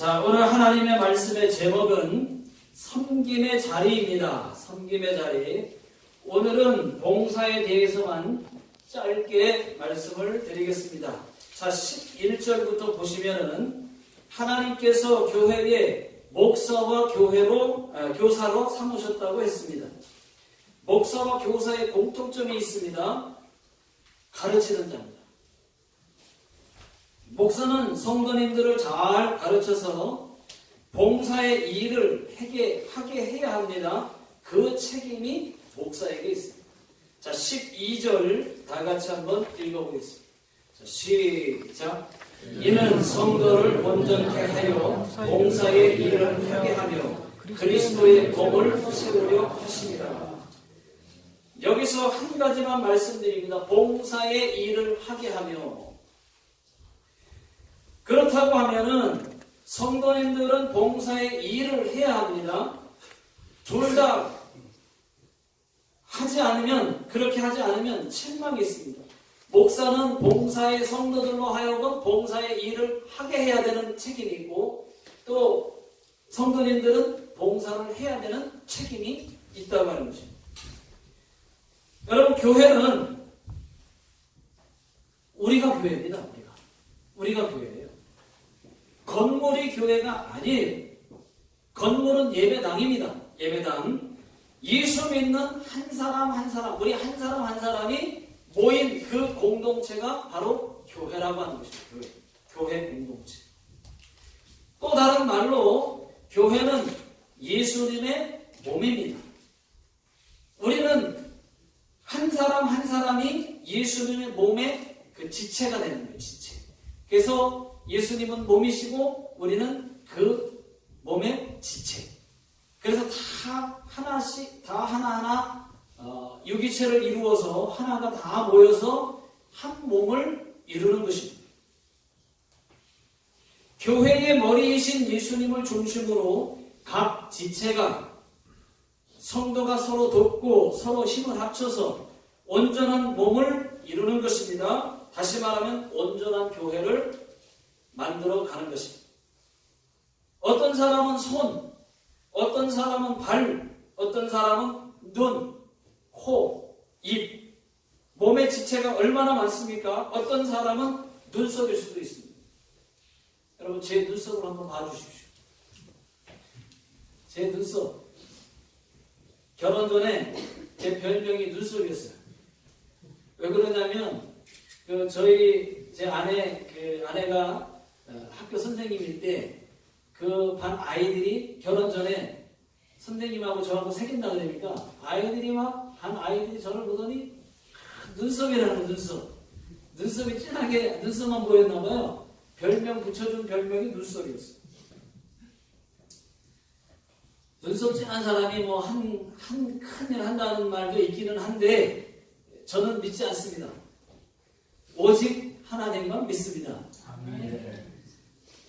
자, 오늘 하나님의 말씀의 제목은 섬김의 자리입니다. 섬김의 자리. 오늘은 봉사에 대해서만 짧게 말씀을 드리겠습니다. 자, 11절부터 보시면은 하나님께서 교회에 목사와 교사로 삼으셨다고 했습니다. 목사와 교사의 공통점이 있습니다. 가르치는 자입니다. 목사는 성도님들을 잘 가르쳐서 봉사의 일을 하게 해야 합니다. 그 책임이 목사에게 있습니다. 자, 12절 다 같이 한번 읽어보겠습니다. 자, 시작. 이는 성도를 온전케 하여 봉사의 일을 하게 하며 그리스도의 몸을 세우려 하십니다. 여기서 한 가지만 말씀드립니다. 봉사의 일을 하게 하며. 그렇다고 하면은 성도님들은 봉사의 일을 해야 합니다. 둘 다 그렇게 하지 않으면 책망이 있습니다. 목사는 봉사의 성도들로 하여금 봉사의 일을 하게 해야 되는 책임이 있고, 또 성도님들은 봉사를 해야 되는 책임이 있다고 하는 것입니다. 여러분, 교회는 우리가 교회입니다. 우리가 교회예요. 건물이 교회가 아니에요. 건물은 예배당입니다. 예배당. 예수 믿는 한 사람 한 사람, 우리 한 사람 한 사람이 모인 그 공동체가 바로 교회라고 하는 것입니다. 교회 공동체. 또 다른 말로 교회는 예수님의 몸입니다. 우리는 한 사람 한 사람이 예수님의 몸의 그 지체가 되는 거예요. 지체. 그래서 예수님은 몸이시고 우리는 그 몸의 지체. 그래서 다 하나씩, 다 하나하나 유기체를 이루어서 하나가 다 모여서 한 몸을 이루는 것입니다. 교회의 머리이신 예수님을 중심으로 각 지체가, 성도가 서로 돕고 서로 힘을 합쳐서 온전한 몸을 이루는 것입니다. 다시 말하면 온전한 교회를 만들어 가는 것입니다. 어떤 사람은 손, 어떤 사람은 발, 어떤 사람은 눈, 코, 입, 몸의 지체가 얼마나 많습니까? 어떤 사람은 눈썹일 수도 있습니다. 여러분, 제 눈썹을 한번 봐주십시오. 제 눈썹. 결혼 전에 제 별명이 눈썹이었어요. 왜 그러냐면 제 아내가 학교 선생님일 때 그 반 아이들이 결혼 전에 선생님하고 저하고 사귄다 그러니까 반 아이들이 저를 보더니 눈썹이라는 눈썹이 진하게 눈썹만 보였나 봐요. 별명 붙여준 별명이 눈썹이었어요. 눈썹 진한 사람이 뭐 큰일 한다는 말도 있기는 한데 저는 믿지 않습니다. 오직 하나님만 믿습니다. 네.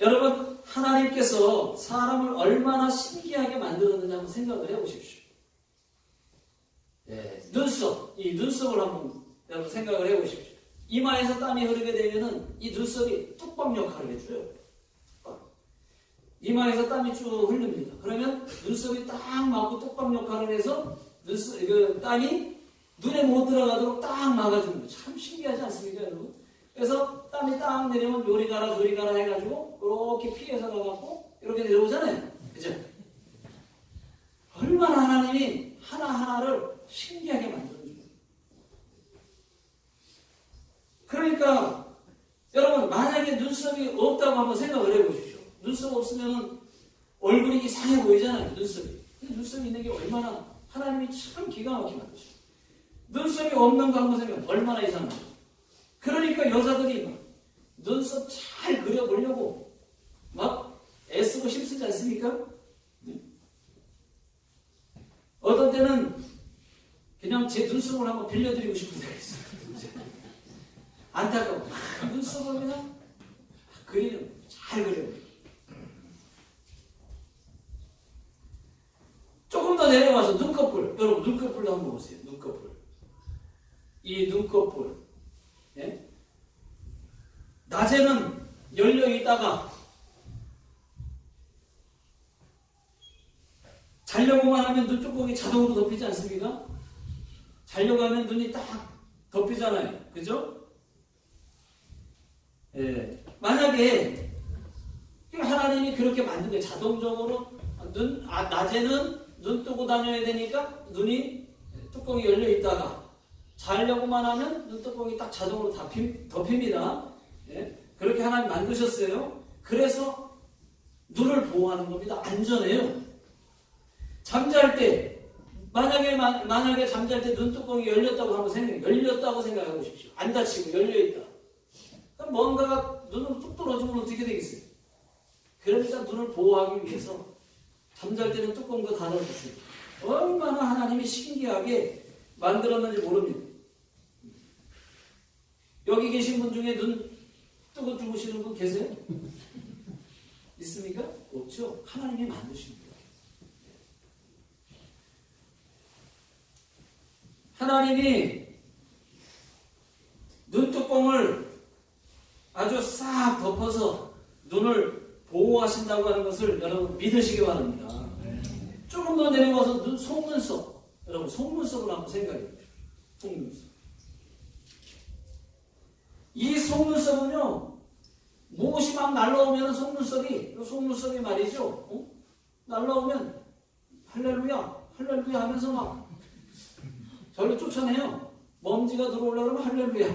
여러분, 하나님께서 사람을 얼마나 신기하게 만들었는지 한번 생각을 해보십시오. 네. 이 눈썹을 한번 여러분 생각을 해보십시오. 이마에서 땀이 흐르게 되면은 이 눈썹이 뚝방 역할을 해줘요. 이마에서 땀이 쭉 흐릅니다. 그러면 눈썹이 딱 막고 뚝방 역할을 해서 땀이 눈에 못 들어가도록 딱 막아주는 거예요. 참 신기하지 않습니까, 여러분? 그래서 땀이 딱 내리면 요리 가라 저리 가라 해가지고 이렇게 피해서 가갖고 이렇게 내려오잖아요. 그죠? 얼마나 하나님이 하나하나를 신기하게 만들어줍니다. 그러니까 여러분, 만약에 눈썹이 없다고 한번 생각을 해보십시오. 눈썹 없으면 얼굴이 이상해 보이잖아요. 눈썹이 있는 게 얼마나 하나님이 참 기가 막히게 만드셨어요. 눈썹이 없는 거 한번 생각해. 얼마나 이상하죠. 그러니까 여자들이 막 눈썹 잘 그려보려고 막 애쓰고 힘쓰지 않습니까? 어떤 때는 그냥 제 눈썹을 한번 빌려드리고 싶은 때가 있어요. 안타까워. 눈썹을 그냥 잘 그려요. 조금 더 내려와서 눈꺼풀. 여러분, 눈꺼풀도 한번 보세요. 눈꺼풀. 이 눈꺼풀. 예? 낮에는 열려 있다가 자려고만 하면 눈두꺼비 자동으로 덮이지 않습니까? 자려고 하면 눈이 딱 덮이잖아요. 그죠? 예. 만약에 하나님이 그렇게 만든 거예요. 자동적으로 낮에는 눈 뜨고 다녀야 되니까 눈이 뚜껑이 열려 있다가 자려고만 하면 눈뚜껑이 딱 자동으로 덮입니다. 예? 그렇게 하나님 만드셨어요. 그래서 눈을 보호하는 겁니다. 안전해요. 잠잘 때 만약에 잠잘 때 눈뚜껑이 열렸다고 한번 열렸다고 생각해 보십시오. 안 닫히고 열려 있다. 그럼 뭔가가 눈으로 뚝 떨어지면 어떻게 되겠어요? 그러니까 눈을 보호하기 위해서 잠잘 때는 뚜껑도 닫아주시고 얼마나 하나님이 신기하게 만들었는지 모릅니다. 여기 계신 분 중에 눈 뜨고 주무시는 분 계세요? 있습니까? 없죠. 하나님이 만드신 거예요. 하나님이 눈뚜껑을 아주 싹 덮어서 눈을 보호하신다고 하는 것을 여러분 믿으시기 바랍니다. 조금 더 내려가서 속눈썹, 여러분 속눈썹을 한번 생각해 보십시오. 속눈썹. 이 속눈썹은요, 무엇이 막 날라오면 속눈썹이 말이죠. 날라오면 할렐루야, 할렐루야 하면서 막 저를 쫓아내요. 먼지가 들어오려면 할렐루야.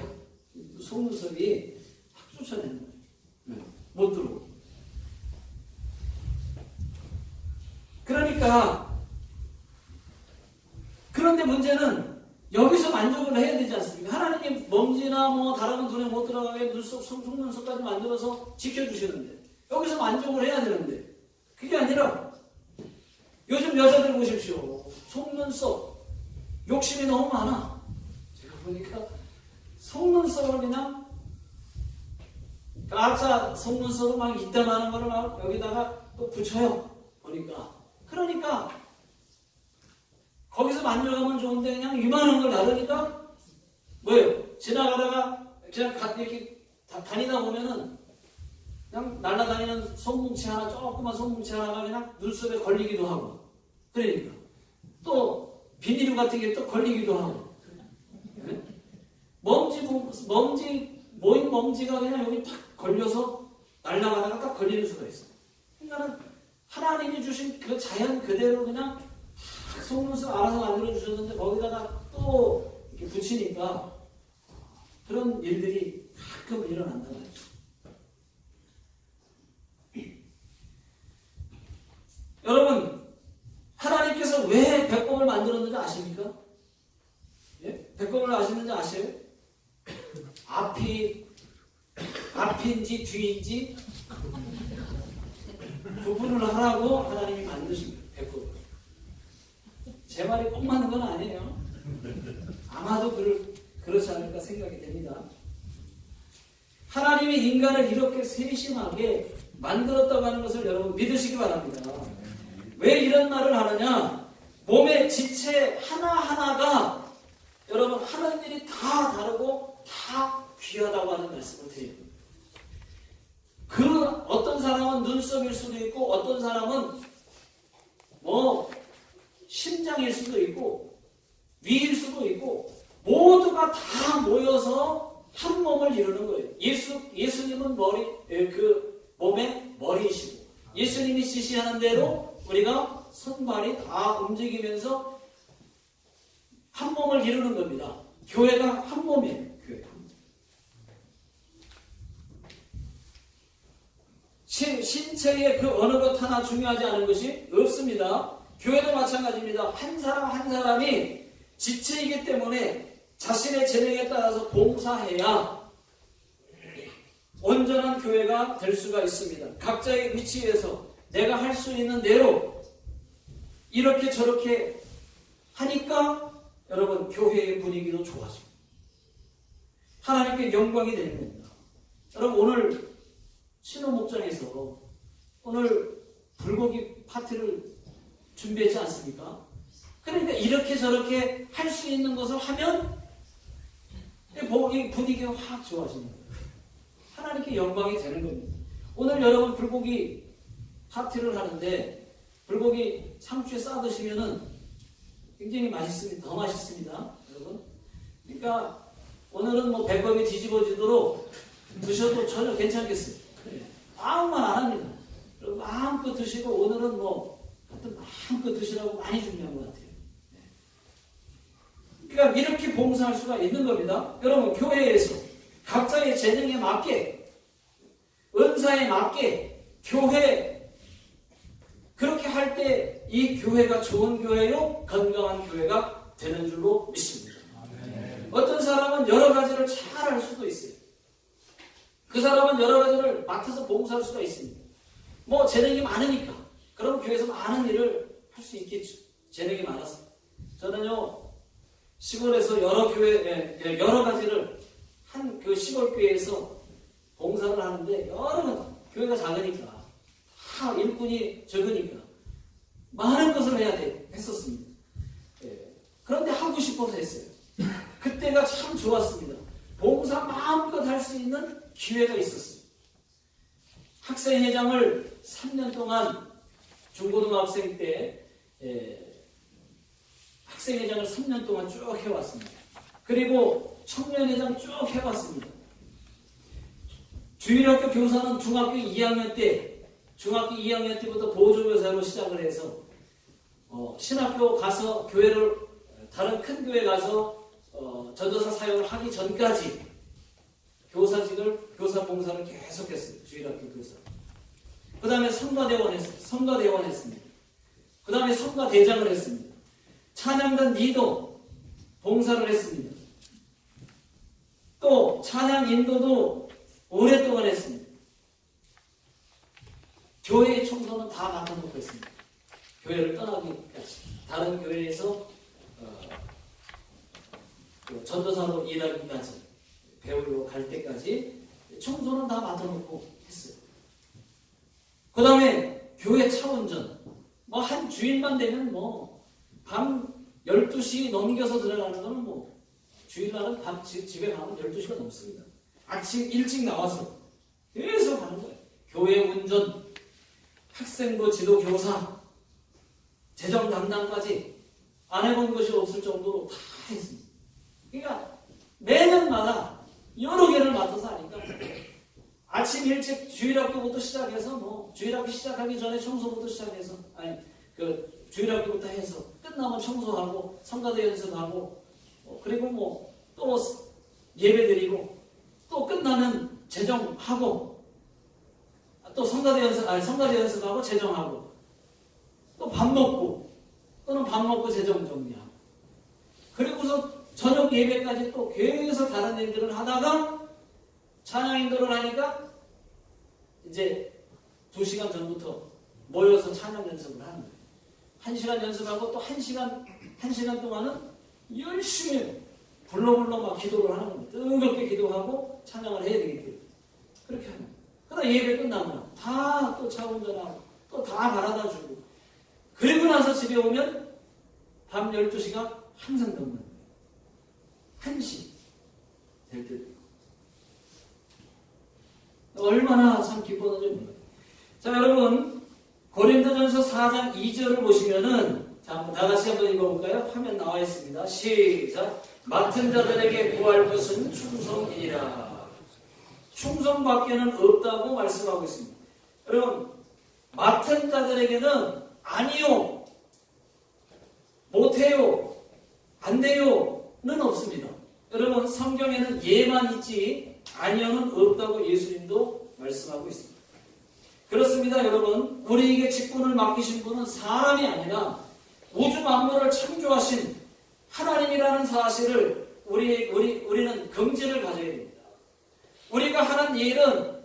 속눈썹이 막 쫓아내는 거예요. 못 들어오고. 그런데 문제는 여기서 만족을 해야 되지 않습니까? 하나님이 먼지나 다른 건 눈에 못 들어가게 속눈썹까지 만들어서 지켜주시는데 여기서 만족을 해야 되는데 그게 아니라 요즘 여자들 보십시오. 속눈썹 욕심이 너무 많아. 제가 보니까 속눈썹을 그냥 가짜 속눈썹을 막 이따만한 거를 막 여기다가 또 붙여요. 그러니까 거기서 만족하면 좋은데 그냥 이만한 걸 나르니까 뭐예요? 지나가다가 그냥 이렇게 다니다 보면은 그냥 날아다니는 손뭉치 하나, 조그만 손뭉치 하나가 그냥 눈썹에 걸리기도 하고, 그러니까 또 비닐류 같은 게 또 걸리기도 하고, 네? 모인 먼지가 그냥 여기 탁 걸려서 날아가다가 딱 걸리는 수가 있어요. 그러니까는 하나님이 주신 그 자연 그대로 그냥 속눈썹 알아서 만들어 주셨는데 거기다가 또 이렇게 붙이니까 그런 일들이 가끔 일어난다는 거죠. 여러분, 하나님께서 왜 배꼽을 만들었는지 아십니까? 예? 배꼽을 아시는지 아세요? 앞인지 뒤인지 구분을 하라고 하나님이 만드신 거예요. 배꼽을. 제 말이 꼭 맞는 건 아니에요. 아마도 그렇지 않을까 생각이 됩니다. 하나님이 인간을 이렇게 세심하게 만들었다고 하는 것을 여러분 믿으시기 바랍니다. 왜 이런 말을 하느냐? 몸의 지체 하나하나가 여러분 하는 일이 다 다르고 다 귀하다고 하는 말씀을 드립니다. 어떤 사람은 눈썹일 수도 있고 어떤 사람은 심장일 수도 있고 위일 수도 있고 모두가 다 모여서 한 몸을 이루는 거예요. 예수님은 몸의 머리이시고 예수님이 지시하는 대로 우리가 손발이 다 움직이면서 한 몸을 이루는 겁니다. 교회가 한 몸이에요. 신체의 그 어느 것 하나 중요하지 않은 것이 없습니다. 교회도 마찬가지입니다. 한 사람 한 사람이 지체이기 때문에 자신의 재능에 따라서 봉사해야 온전한 교회가 될 수가 있습니다. 각자의 위치에서 내가 할 수 있는 대로 이렇게 저렇게 하니까 여러분 교회의 분위기도 좋아집니다. 하나님께 영광이 되는 겁니다. 여러분 오늘 신호 목장에서 오늘 불고기 파티를 준비했지 않습니까? 그러니까 이렇게 저렇게 할 수 있는 것을 하면 분위기가 확 좋아지는 거예요. 하나님께 영광이 되는 겁니다. 오늘 여러분 불고기 파티를 하는데 불고기 상추에 싸 드시면은 굉장히 맛있습니다. 더 맛있습니다, 여러분. 그러니까 오늘은 뭐 배꼽이 뒤집어지도록 드셔도 전혀 괜찮겠어요. 아무 말 안 합니다. 마음껏 드시고 오늘은 뭐 하여튼 마음껏 드시라고 많이 준비한 것 같아요. 그러니까 이렇게 봉사할 수가 있는 겁니다. 여러분, 교회에서 각자의 재능에 맞게, 은사에 맞게 교회, 그렇게 할 때 이 교회가 좋은 교회요, 건강한 교회가 되는 줄로 믿습니다. 어떤 사람은 여러 가지를 잘 할 수도 있어요. 그 사람은 여러 가지를 맡아서 봉사할 수가 있습니다. 뭐 재능이 많으니까 그럼 교회에서 많은 일을 할 수 있겠죠. 재능이 많아서. 저는요, 시골에서 여러 교회, 여러 가지를 한 그 시골 교회에서 봉사를 하는데, 여러 교회가 작으니까 다 일꾼이 적으니까 많은 것을 해야 했었습니다. 그런데 하고 싶어서 했어요. 그때가 참 좋았습니다. 봉사 마음껏 할 수 있는 기회가 있었어요. 학생회장을 3년 동안, 중고등학생 때 학생회장을 3년 동안 쭉 해왔습니다. 그리고 청년회장 쭉 해봤습니다. 주일학교 교사는 중학교 2학년 때부터 보조교사로 시작을 해서 신학교 가서 교회를, 다른 큰 교회 가서 전도사 사역을 하기 전까지 교사 봉사를 계속했어요. 주일학교 교사. 그 다음에 성가대원 했습니다. 그 다음에 성가대장을 했습니다. 찬양단 리더 봉사를 했습니다. 또 찬양 인도도 오랫동안 했습니다. 교회의 청소는 다 맡아놓고 있습니다. 교회를 떠나기까지. 다른 교회에서 전도사로 일하기까지, 배우러 갈 때까지 청소는 다 맡아놓고 했어요. 그 다음에 교회 차원전. 뭐 한 주일만 되면 밤 12시 넘겨서 들어가는 거는 주일날은 집에 가면 12시가 넘습니다. 아침 일찍 나와서 계속 하는 거예요. 교회 운전, 학생부 지도 교사, 재정 담당까지 안 해본 것이 없을 정도로 다 했습니다. 그러니까 매년마다 여러 개를 맡아서 하니까 아침 일찍 주일학교부터 시작해서 주일학교 시작하기 전에 청소부터 시작해서 주일학교부터 해서 끝나면 청소하고 성가대 연습하고 그리고 또 예배 드리고 또 끝나면 재정하고 또 성가대 연습하고 재정하고 또 밥 먹고 또는 밥 먹고 재정 정리하고 그리고서 저녁 예배까지 또 계속 다른 일들을 하다가 찬양 인도를 하니까 이제 2시간 전부터 모여서 찬양 연습을 하는 거예요. 1시간 연습하고 또 1시간 동안은 열심히 불러 막 기도를 하는 겁니다. 뜨겁게 기도하고 찬양을 해야 되기 때문에 그렇게 하는 거예요. 그러다 예배 끝나면 다 또 차 운전하고 또 다 바라다 주고 그리고 나서 집에 오면 밤 12시가 항상 넘는 거예요. 1시 될 때도 있고 얼마나 참 기뻤는지 몰라요. 자, 여러분 고린도전서 4장 2절을 보시면은 자, 다 같이 한번 읽어볼까요? 화면 나와 있습니다. 시작. 맡은 자들에게 구할 것은 충성이니라. 충성밖에는 없다고 말씀하고 있습니다. 여러분, 맡은 자들에게는 아니요, 못해요, 안 돼요는 없습니다. 여러분, 성경에는 예만 있지 아니요는 없다고 예수님도 말씀하고 있습니다. 그렇습니다, 여러분. 우리에게 직분을 맡기신 분은 사람이 아니라 우주 만물을 창조하신 하나님이라는 사실을 우리는 긍지를 가져야 됩니다. 우리가 하는 일은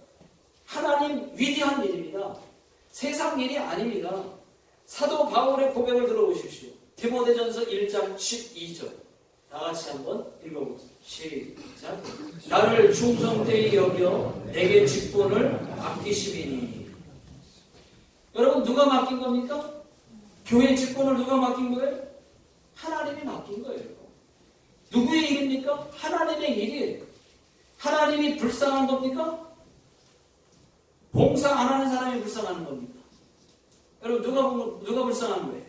하나님 위대한 일입니다. 세상 일이 아닙니다. 사도 바울의 고백을 들어보십시오. 디모데전서 1장 12절. 다 같이 한번 읽어보겠습니다. 시작. 나를 충성되이 여겨 내게 직분을 맡기심이니. 여러분, 누가 맡긴 겁니까? 교회 직분을 누가 맡긴 거예요? 하나님이 맡긴 거예요. 누구의 일입니까? 하나님의 일이에요. 하나님이 불쌍한 겁니까? 봉사 안 하는 사람이 불쌍한 겁니까? 여러분 누가 불쌍한 거예요?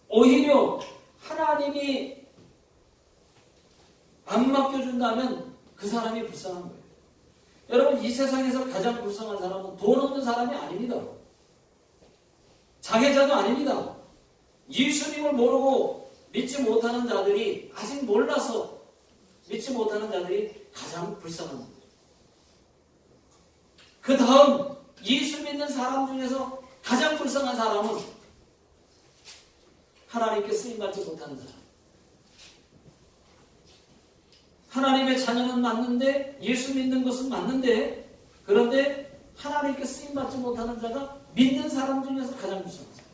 오히려 하나님이 안 맡겨준다면 그 사람이 불쌍한 거예요. 여러분 이 세상에서 가장 불쌍한 사람은 돈 없는 사람이 아닙니다. 장애자도 아닙니다. 예수님을 모르고 믿지 못하는 자들이 아직 몰라서 믿지 못하는 자들이 가장 불쌍한 거예요. 그 다음 예수 믿는 사람 중에서 가장 불쌍한 사람은 하나님께 쓰임받지 못하는 사람. 하나님의 자녀는 맞는데 예수 믿는 것은 맞는데 그런데 하나님께 쓰임받지 못하는 자가 믿는 사람 중에서 가장 불쌍한 사람.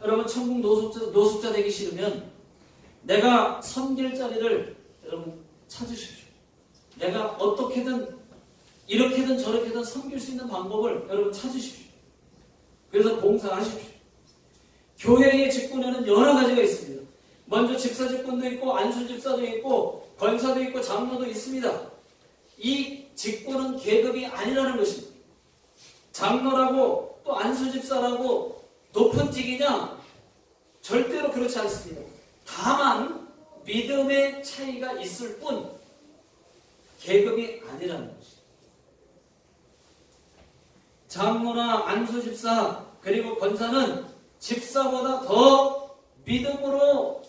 여러분 천국 노숙자 되기 싫으면 내가 섬길 자리를 여러분 찾으십시오. 내가 어떻게든 이렇게든 저렇게든 섬길 수 있는 방법을 여러분 찾으십시오. 그래서 봉사하십시오. 교회의 직분에는 여러 가지가 있습니다. 먼저 집사 직분도 있고 안수 집사도 있고 권사도 있고 장로도 있습니다. 이 직분은 계급이 아니라는 것입니다. 장로라고 또 안수 집사라고 높은 직이냐? 절대로 그렇지 않습니다. 다만 믿음의 차이가 있을 뿐 계급이 아니라는 것입니다. 장로나 안수 집사 그리고 권사는 집사보다 더 믿음으로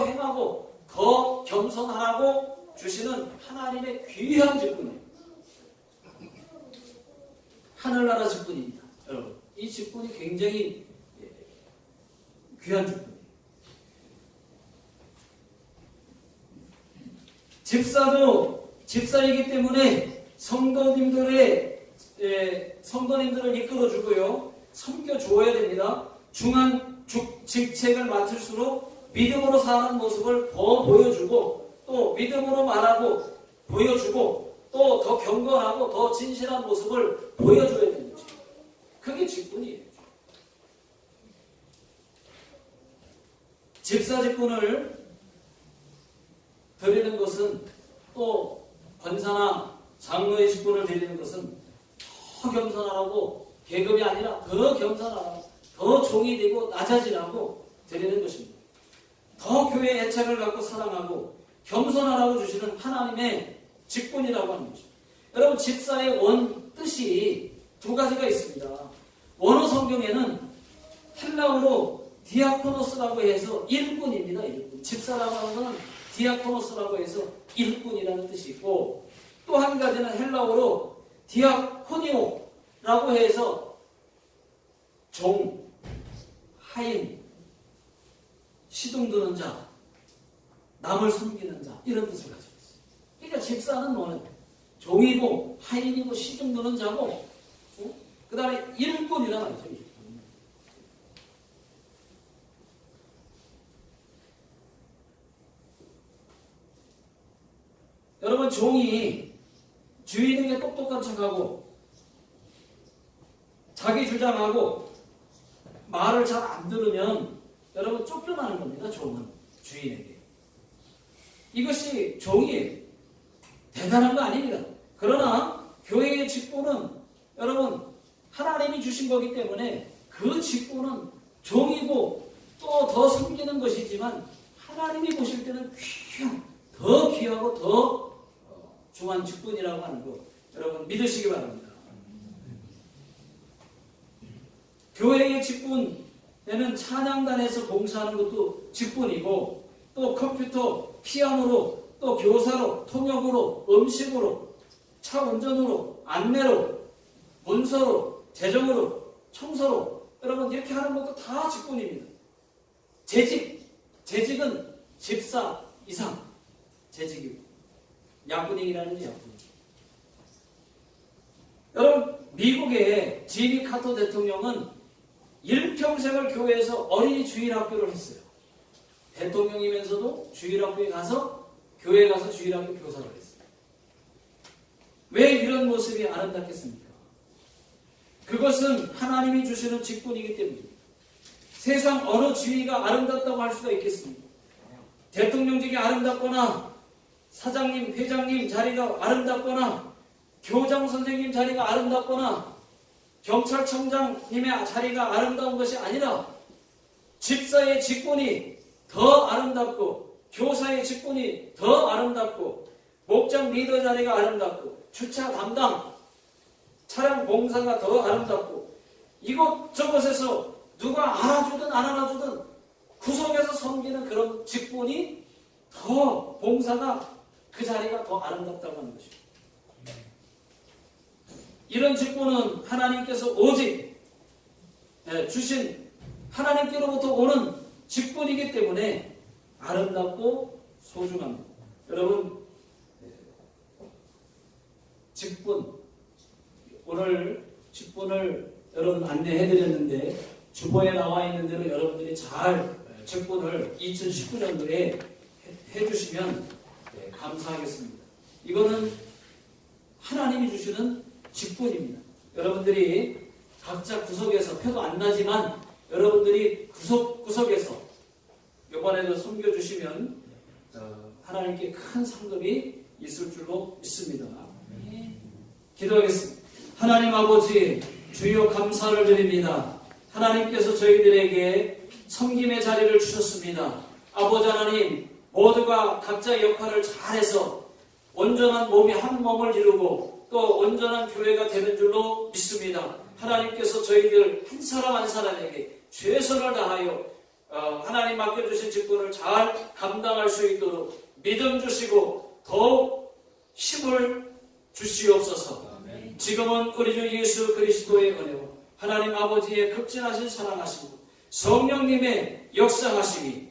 행하고 더 겸손하라고 주시는 하나님의 귀한 직분이에요. 하늘나라 직분입니다. 여러분 이 직분이 굉장히 귀한 직분이에요. 집사도 집사이기 때문에 성도님들을 이끌어주고요. 섬겨주어야 됩니다. 중한 직책을 맡을수록 믿음으로 사는 모습을 더 보여주고 또 믿음으로 말하고 보여주고 또 더 경건하고 더 진실한 모습을 보여줘야 되는 거죠. 그게 직분이에요. 집사 직분을 드리는 것은 또 권사나 장로의 직분을 드리는 것은 더 겸손하라고 계급이 아니라 더 겸손하라고 더 종이 되고 낮아지라고 드리는 것입니다. 더 교회의 애착을 갖고 사랑하고 겸손하라고 주시는 하나님의 직분이라고 하는 것입니다. 여러분 집사의 원 뜻이 두 가지가 있습니다. 원어 성경에는 헬라어로 디아코노스라고 해서 일꾼입니다. 일꾼. 집사라고 하는 것은 디아코노스라고 해서 일꾼이라는 뜻이 있고 또 한 가지는 헬라어로 디아코니오라고 해서 종, 하인, 시둥드는 자, 남을 섬기는 자 이런 뜻을 가지고 있어요. 그러니까 집사는 뭐는 종이고 하인이고 시둥드는 자고 그 다음에 일꾼이란 말이죠. 여러분 종이 주인에게 똑똑한 척하고 자기 주장하고 말을 잘 안 들으면 여러분 쫓겨나는 겁니다. 종은 주인에게. 이것이 종이에요. 대단한 거 아닙니다. 그러나 교회의 직분은 여러분 하나님이 주신 거기 때문에 그 직분은 종이고 또 더 섬기는 것이지만 하나님이 보실 때는 더 귀하고 더 중한 직분이라고 하는 거 여러분 믿으시기 바랍니다. 교회의 직분에는 찬양단에서 봉사하는 것도 직분이고 또 컴퓨터, 피아노로 또 교사로, 통역으로, 음식으로, 차 운전으로, 안내로, 문서로, 재정으로, 청소로 여러분 이렇게 하는 것도 다 직분입니다. 재직은 집사 이상 재직이고 야구닝이라는 야구닝. 여러분 미국의 지미 카터 대통령은 일평생을 교회에서 어린이 주일학교를 했어요. 대통령이면서도 주일학교에 가서 교회에 가서 주일학교 교사를 했어요. 왜 이런 모습이 아름답겠습니까? 그것은 하나님이 주시는 직분이기 때문입니다. 세상 어느 지위가 아름답다고 할 수가 있겠습니까? 대통령직이 아름답거나 사장님, 회장님 자리가 아름답거나 교장 선생님 자리가 아름답거나 경찰청장님의 자리가 아름다운 것이 아니라 집사의 직분이 더 아름답고 교사의 직분이 더 아름답고 목장 리더 자리가 아름답고 주차 담당 차량 봉사가 더 아름답고 이것저것에서 누가 알아주든 안 알아주든 구석에서 섬기는 그런 직분이 더 봉사가 그 자리가 더 아름답다고 하는 것입니다. 이런 직분은 하나님께서 오직 주신 하나님께로부터 오는 직분이기 때문에 아름답고 소중합니다. 여러분, 직분, 오늘 직분을 여러분 안내해드렸는데 주보에 나와 있는 대로 여러분들이 잘 직분을 2019년도에 해주시면 감사하겠습니다. 이거는 하나님이 주시는 직분입니다. 여러분들이 각자 구석에서 표도 안 나지만 여러분들이 구석에서 이번에도 섬겨주시면 하나님께 큰 상급이 있을 줄로 믿습니다. 기도하겠습니다. 하나님 아버지, 주여 감사를 드립니다. 하나님께서 저희들에게 섬김의 자리를 주셨습니다. 아버지 하나님, 모두가 각자의 역할을 잘해서 온전한 몸이 한 몸을 이루고 또 온전한 교회가 되는 줄로 믿습니다. 하나님께서 저희들 한 사람 한 사람에게 최선을 다하여 하나님 맡겨주신 직분을 잘 감당할 수 있도록 믿음 주시고 더욱 힘을 주시옵소서. 지금은 우리 주 예수 그리스도의 은혜와 하나님 아버지의 극진하신 사랑하시고 성령님의 역사하심이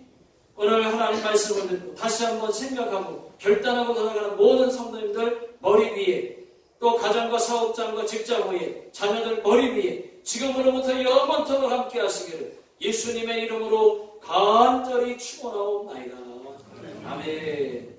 오늘 하나님 말씀을 듣고 다시 한번 생각하고 결단하고 돌아가는 모든 성도님들 머리 위에 또 가정과 사업장과 직장 위에 자녀들 머리 위에 지금으로부터 영원토록 함께 하시기를 예수님의 이름으로 간절히 축원하옵나이다. 아멘.